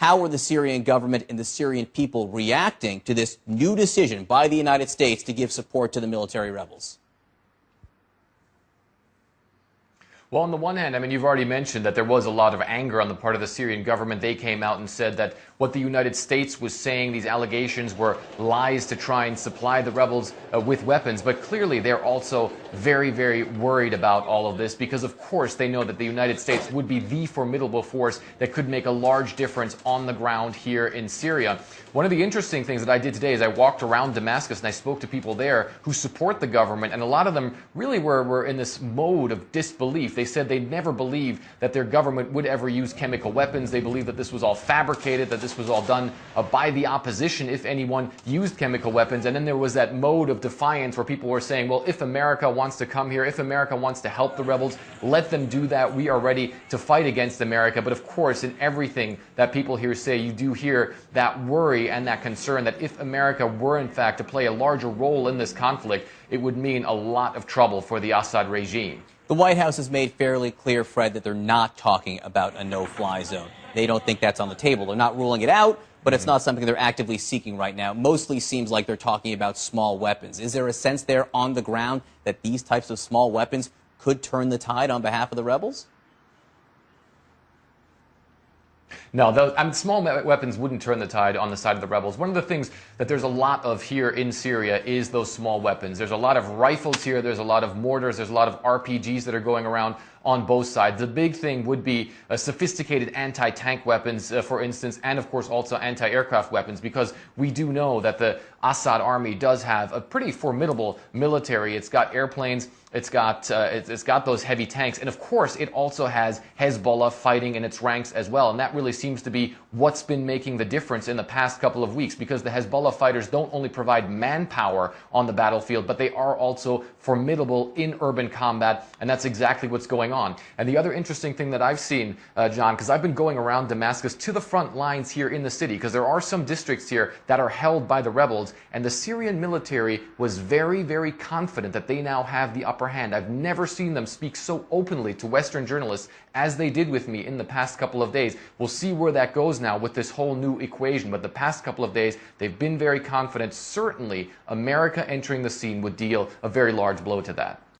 How are the Syrian government and the Syrian people reacting to this new decision by the United States to give support to the military rebels? Well, on the one hand, I mean, you've already mentioned that there was a lot of anger on the part of the Syrian government. They came out and said that what the United States was saying, these allegations were lies to try and supply the rebels with weapons. But clearly, they're also very, very worried about all of this because, of course, they know that the United States would be the formidable force that could make a large difference on the ground here in Syria. One of the interesting things that I did today is I walked around Damascus and I spoke to people there who support the government, and a lot of them really were in this mode of disbelief. They said they never believed that their government would ever use chemical weapons. They believed that this was all fabricated, that this was all done by the opposition if anyone used chemical weapons. And then there was that mode of defiance where people were saying, well, if America wants to come here, if America wants to help the rebels, let them do that. We are ready to fight against America. But of course, in everything that people here say, you do hear that worry and that concern that if America were in fact to play a larger role in this conflict, it would mean a lot of trouble for the Assad regime. The White House has made fairly clear, Fred, that they're not talking about a no-fly zone. They don't think that's on the table. They're not ruling it out, but it's not something they're actively seeking right now. Mostly seems like they're talking about small weapons. Is there a sense there on the ground that these types of small weapons could turn the tide on behalf of the rebels? No, small weapons wouldn't turn the tide on the side of the rebels. One of the things that there's a lot of here in Syria is those small weapons. There's a lot of rifles here, there's a lot of mortars, there's a lot of RPGs that are going around on both sides. The big thing would be sophisticated anti-tank weapons, for instance, and of course also anti-aircraft weapons, because we do know that the Assad army does have a pretty formidable military. It's got airplanes, it's got those heavy tanks, and of course it also has Hezbollah fighting in its ranks as well, and that really seems to be what's been making the difference in the past couple of weeks, because the Hezbollah fighters don't only provide manpower on the battlefield, but they are also formidable in urban combat, and that's exactly what's going on. And the other interesting thing that I've seen, John, because I've been going around Damascus to the front lines here in the city, because there are some districts here that are held by the rebels, and the Syrian military was very, very confident that they now have the upper hand. I've never seen them speak so openly to Western journalists as they did with me in the past couple of days. We'll see where that goes now with this whole new equation, but the past couple of days, they've been very confident. Certainly, America entering the scene would deal a very large blow to that.